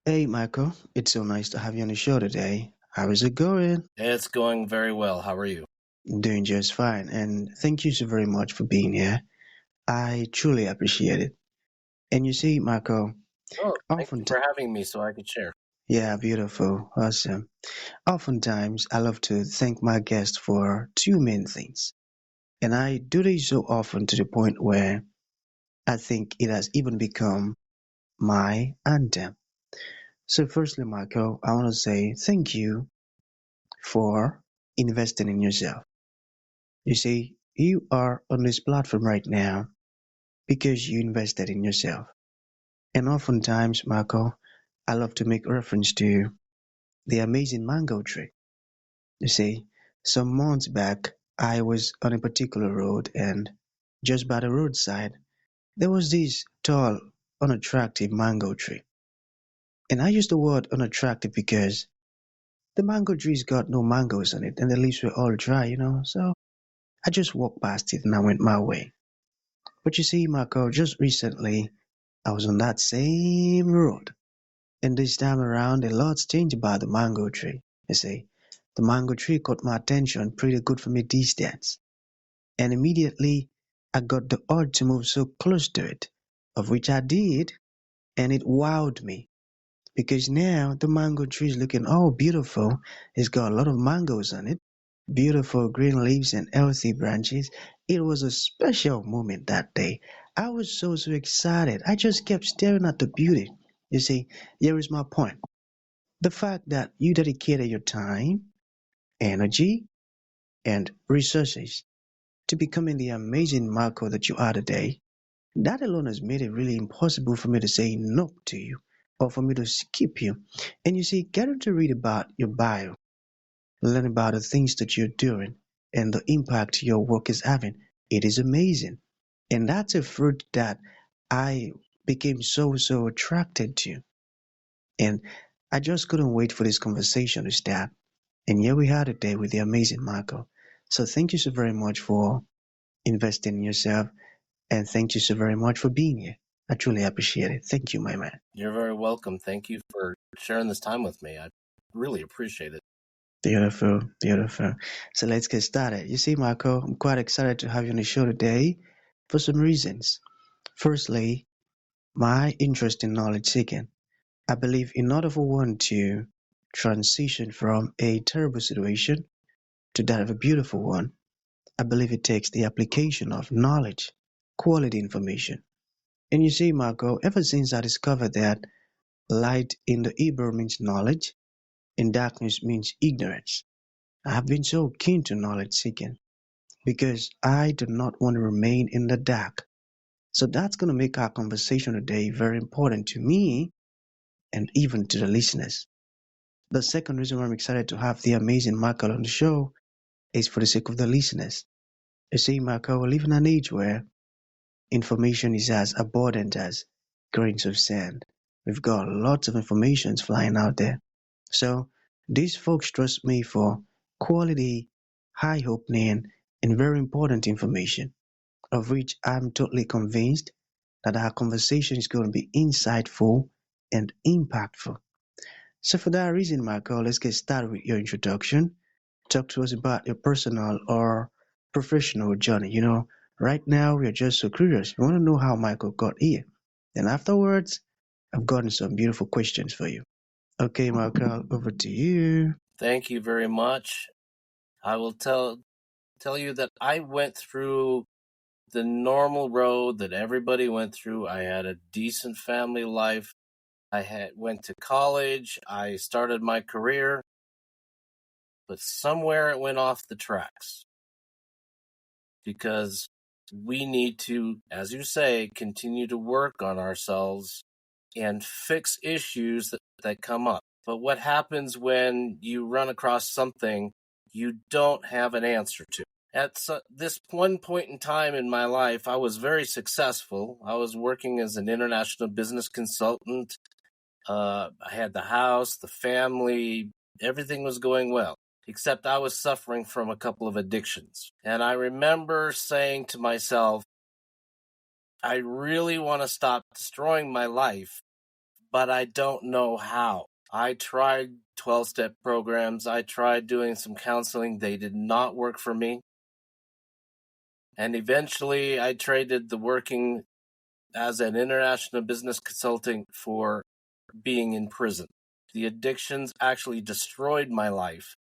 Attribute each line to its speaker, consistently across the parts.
Speaker 1: Hey, Michael, it's so nice to have you on the show today. How is it going?
Speaker 2: It's going very well. How are you?
Speaker 1: Doing just fine, and thank you so very much for being here. I truly appreciate it. And you see, Michael,
Speaker 2: Oh, thank you
Speaker 1: often,
Speaker 2: for having me so I could share.
Speaker 1: yeah, beautiful, awesome. Oftentimes, I love to thank my guests for two main things, and I do this so often to the point where I think it has even become my anthem. So, firstly, Michael, I want to say thank you for investing in yourself. You see, you are on this platform right now because you invested in yourself. And oftentimes, Marco, I love to make reference to the amazing mango tree. You see, some months back, I was on a particular road, and just by the roadside, there was this tall, unattractive mango tree. And I use the word unattractive because the mango tree's got no mangoes on it, and the leaves were all dry. So I just walked past it and I went my way. But you see, Marco, just recently I was on that same road, and this time around a lot's changed about the mango tree. You see, the mango tree caught my attention pretty good from a distance, and immediately I got the urge to move so close to it, of which I did, and it wowed me. Because now the mango tree is looking all beautiful. It's got a lot of mangoes on it, beautiful green leaves and healthy branches. It was a special moment that day. I was so excited. I just kept staring at the beauty. You see, here is my point. The fact that you dedicated your time, energy, and resources to becoming the amazing Marco that you are today, that alone has made it really impossible for me to say no to you or for me to skip you. And you see, getting to read about your bio, learn about the things that you're doing, and the impact your work is having, it is amazing. And that's a fruit that I became so attracted to. And I just couldn't wait for this conversation to start. And here we are today with the amazing Marco. So thank you so very much for investing in yourself, and thank you so very much for being here. I truly appreciate it. Thank you, my man.
Speaker 2: You're very welcome. Thank you for sharing this time with me. I really appreciate it.
Speaker 1: Beautiful, beautiful. So let's get started. You see, Marco, I'm quite excited to have you on the show today for some reasons. Firstly, my interest in knowledge seeking. I believe in order for one to transition from a terrible situation to that of a beautiful one, I believe it takes the application of knowledge, quality information. And you see, Marco, ever since I discovered that light in the Hebrew means knowledge and darkness means ignorance, I have been so keen to knowledge seeking because I do not want to remain in the dark. So that's going to make our conversation today very important to me and even to the listeners. The second reason why I'm excited to have the amazing Mykal on the show is for the sake of the listeners. You see, Mykal, we live in an age where information is as abundant as grains of sand. We've got lots of information flying out there. So these folks trust me for quality, high opening, and very important information, of which I'm totally convinced that our conversation is going to be insightful and impactful. So for that reason, Michael, let's get started with your introduction. Talk to us about your personal or professional journey. Right now we are just so curious. We want to know how Michael got here. Then afterwards, I've gotten some beautiful questions for you. Okay, Michael, over to you.
Speaker 2: Thank you very much. I will tell you that I went through the normal road that everybody went through. I had a decent family life. I had went to college. I started my career, but somewhere it went off the tracks because we need to, as you say, continue to work on ourselves and fix issues that come up. But what happens when you run across something you don't have an answer to? At this one point in time in my life, I was very successful. I was working as an international business consultant. I had the house, the family, everything was going well, except I was suffering from a couple of addictions. And I remember saying to myself, I really want to stop destroying my life, but I don't know how. I tried 12-step programs. I tried doing some counseling. They did not work for me. And eventually I traded the working as an international business consultant for being in prison. The addictions actually destroyed my life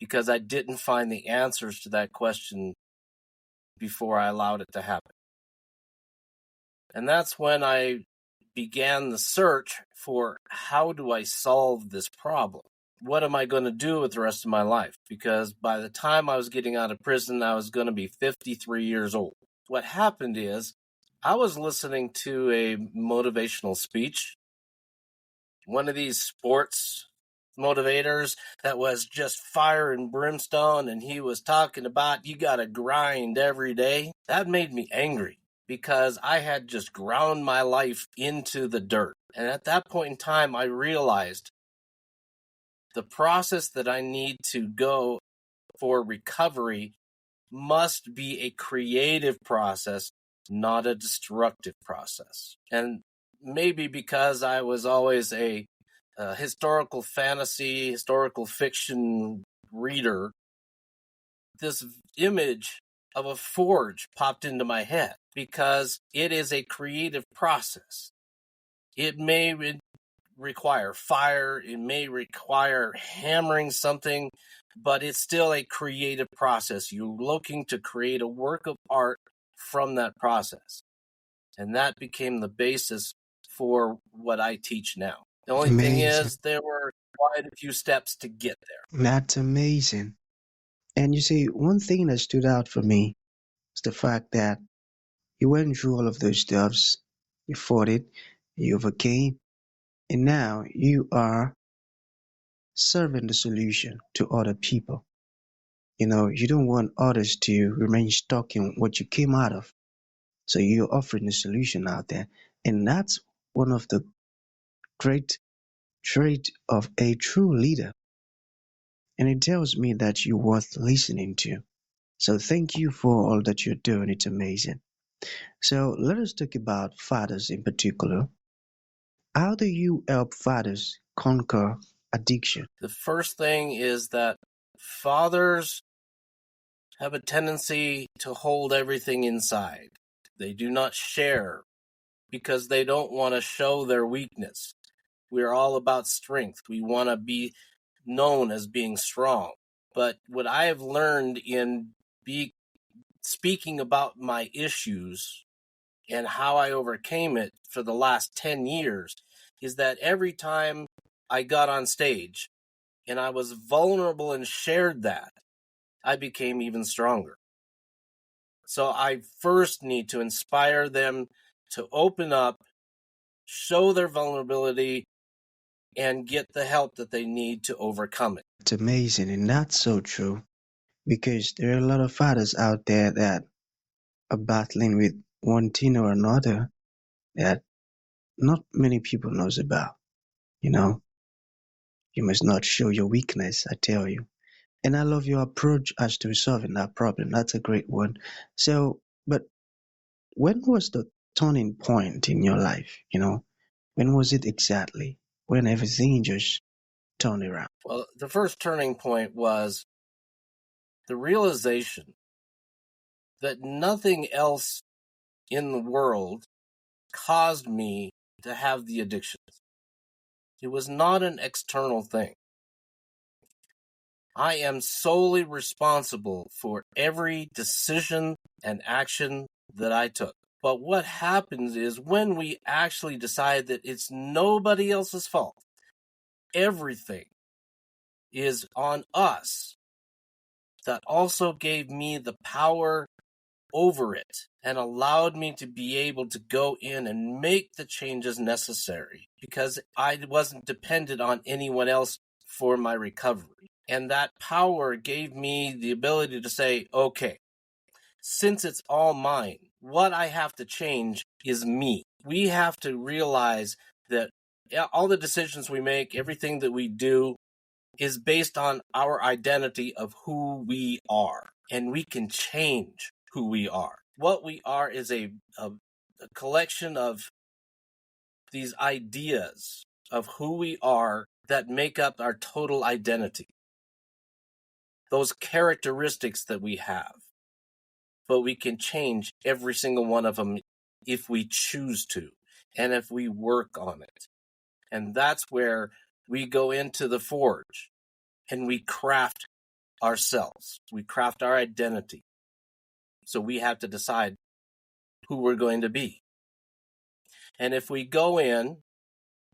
Speaker 2: because I didn't find the answers to that question before I allowed it to happen. And that's when I began the search for how do I solve this problem? What am I going to do with the rest of my life? Because by the time I was getting out of prison, I was going to be 53 years old. What happened is I was listening to a motivational speech, one of these sports motivators that was just fire and brimstone, and he was talking about you got to grind every day. That made me angry because I had just ground my life into the dirt. And at that point in time, I realized the process that I need to go for recovery must be a creative process, not a destructive process. And maybe because I was always a historical fantasy, historical fiction reader, this image of a forge popped into my head because it is a creative process. It may require fire, it may require hammering something, but it's still a creative process. You're looking to create a work of art from that process. And that became the basis for what I teach now. The only thing
Speaker 1: Amazing.
Speaker 2: is, there were quite a few steps to get there.
Speaker 1: That's amazing. And you see, one thing that stood out for me is the fact that you went through all of those stuffs, you fought it, you overcame, and now you are serving the solution to other people. You don't want others to remain stuck in what you came out of. So you're offering a solution out there. And that's one of the great traits of a true leader. And it tells me that you're worth listening to. So thank you for all that you're doing. It's amazing. So let us talk about fathers in particular. How do you help fathers conquer addiction?
Speaker 2: The first thing is that fathers have a tendency to hold everything inside. They do not share because they don't want to show their weakness. We're all about strength. We want to be known as being strong. But what I have learned in speaking about my issues and how I overcame it for the last 10 years is that every time I got on stage and I was vulnerable and shared that, I became even stronger. So I first need to inspire them to open up, show their vulnerability, and get the help that they need to overcome it.
Speaker 1: It's amazing, and that's so true because there are a lot of fathers out there that are battling with one thing or another that not many people knows about. You know, you must not show your weakness, I tell you. And I love your approach as to solving that problem. That's a great one. So, but when was the turning point in your life? When was it exactly? When everything just turned around?
Speaker 2: Well, the first turning point was the realization that nothing else in the world caused me to have the addiction. It was not an external thing. I am solely responsible for every decision and action that I took. But what happens is when we actually decide that it's nobody else's fault, everything is on us, that also gave me the power over it and allowed me to be able to go in and make the changes necessary because I wasn't dependent on anyone else for my recovery. And that power gave me the ability to say, okay, since it's all mine, what I have to change is me. We have to realize that all the decisions we make, everything that we do, is based on our identity of who we are. And we can change who we are. What we are is a collection of these ideas of who we are that make up our total identity, those characteristics that we have. But we can change every single one of them if we choose to and if we work on it. And that's where we go into the forge and we craft ourselves. We craft our identity. So we have to decide who we're going to be. And if we go in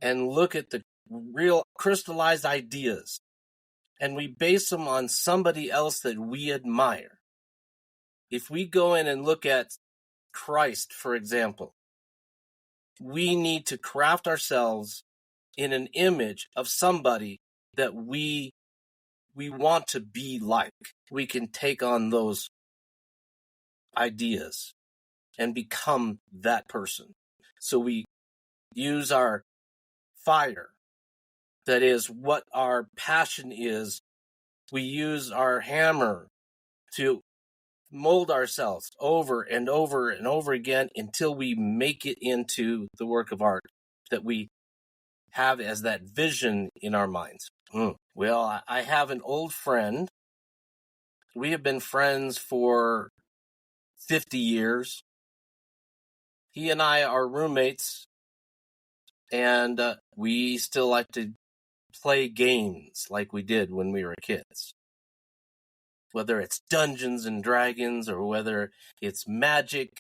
Speaker 2: and look at the real crystallized ideas and we base them on somebody else that we admire, if we go in and look at Christ, for example, we need to craft ourselves in an image of somebody that we want to be like. We can take on those ideas and become that person. So we use our fire, that is what our passion is. We use our hammer to mold ourselves over and over and over again until we make it into the work of art that we have as that vision in our minds. Well, I have an old friend. We have been friends for 50 years. He and I are roommates, and we still like to play games like we did when we were kids. Whether it's Dungeons and Dragons or whether it's Magic,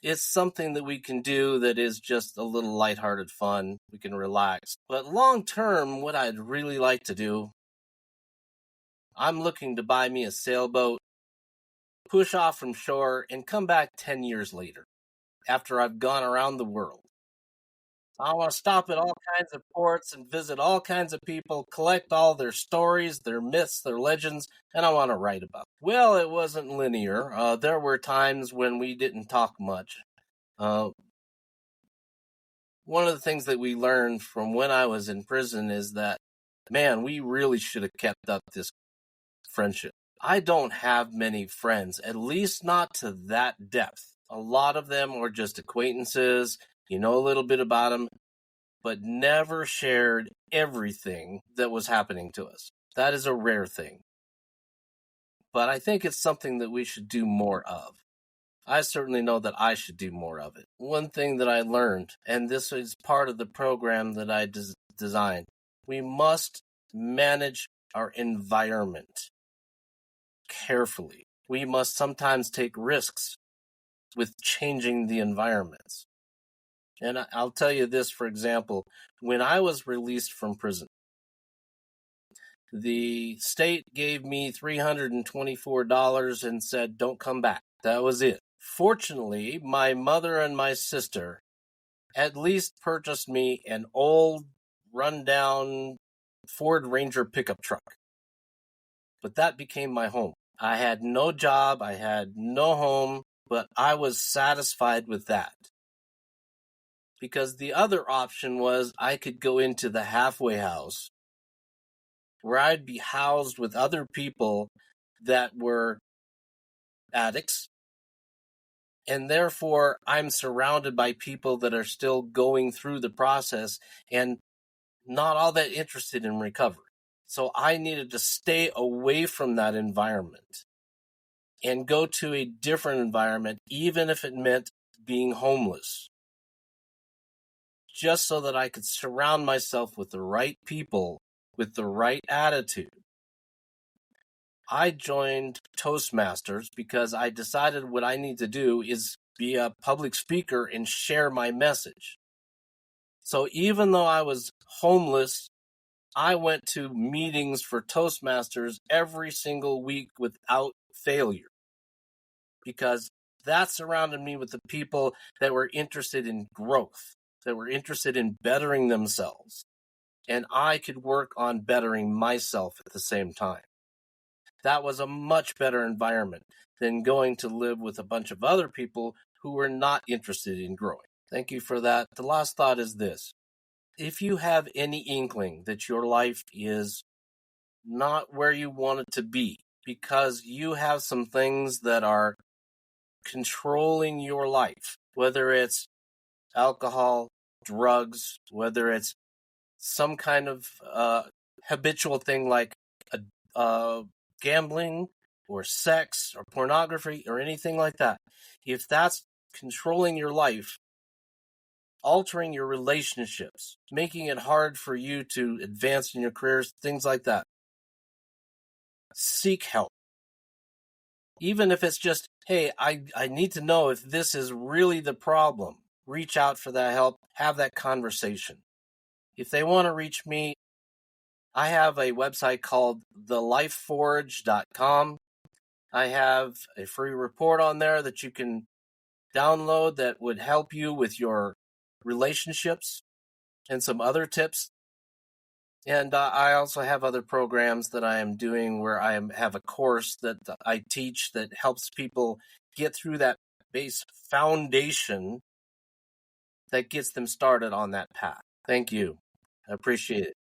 Speaker 2: it's something that we can do that is just a little lighthearted fun. We can relax. But long term, what I'd really like to do, I'm looking to buy me a sailboat, push off from shore, and come back 10 years later after I've gone around the world. I want to stop at all kinds of ports and visit all kinds of people, collect all their stories, their myths, their legends, and I want to write about it. Well, it wasn't linear. There were times when we didn't talk much. One of the things that we learned from when I was in prison is that, man, we really should have kept up this friendship. I don't have many friends, at least not to that depth. A lot of them were just acquaintances. You know a little bit about them, but never shared everything that was happening to us. That is a rare thing. But I think it's something that we should do more of. I certainly know that I should do more of it. One thing that I learned, and this is part of the program that I designed, we must manage our environment carefully. We must sometimes take risks with changing the environments. And I'll tell you this, for example, when I was released from prison, the state gave me $324 and said, don't come back. That was it. Fortunately, my mother and my sister at least purchased me an old, rundown Ford Ranger pickup truck. But that became my home. I had no job, I had no home, but I was satisfied with that. Because the other option was I could go into the halfway house where I'd be housed with other people that were addicts. And therefore, I'm surrounded by people that are still going through the process and not all that interested in recovery. So I needed to stay away from that environment and go to a different environment, even if it meant being homeless, just so that I could surround myself with the right people, with the right attitude. I joined Toastmasters because I decided what I need to do is be a public speaker and share my message. So even though I was homeless, I went to meetings for Toastmasters every single week without failure, because that surrounded me with the people that were interested in growth, that were interested in bettering themselves. And I could work on bettering myself at the same time. That was a much better environment than going to live with a bunch of other people who were not interested in growing. Thank you for that. The last thought is this. If you have any inkling that your life is not where you want it to be, because you have some things that are controlling your life, whether it's alcohol, drugs, whether it's some kind of habitual thing like gambling or sex or pornography or anything like that, if that's controlling your life, altering your relationships, making it hard for you to advance in your careers, things like that, seek help. Even if it's just, hey, I need to know if this is really the problem. Reach out for that help. Have that conversation. If they want to reach me, I have a website called thelifeforge.com. I have a free report on there that you can download that would help you with your relationships and some other tips. And I also have other programs that I am doing where have a course that I teach that helps people get through that base foundation that gets them started on that path. Thank you. I appreciate it.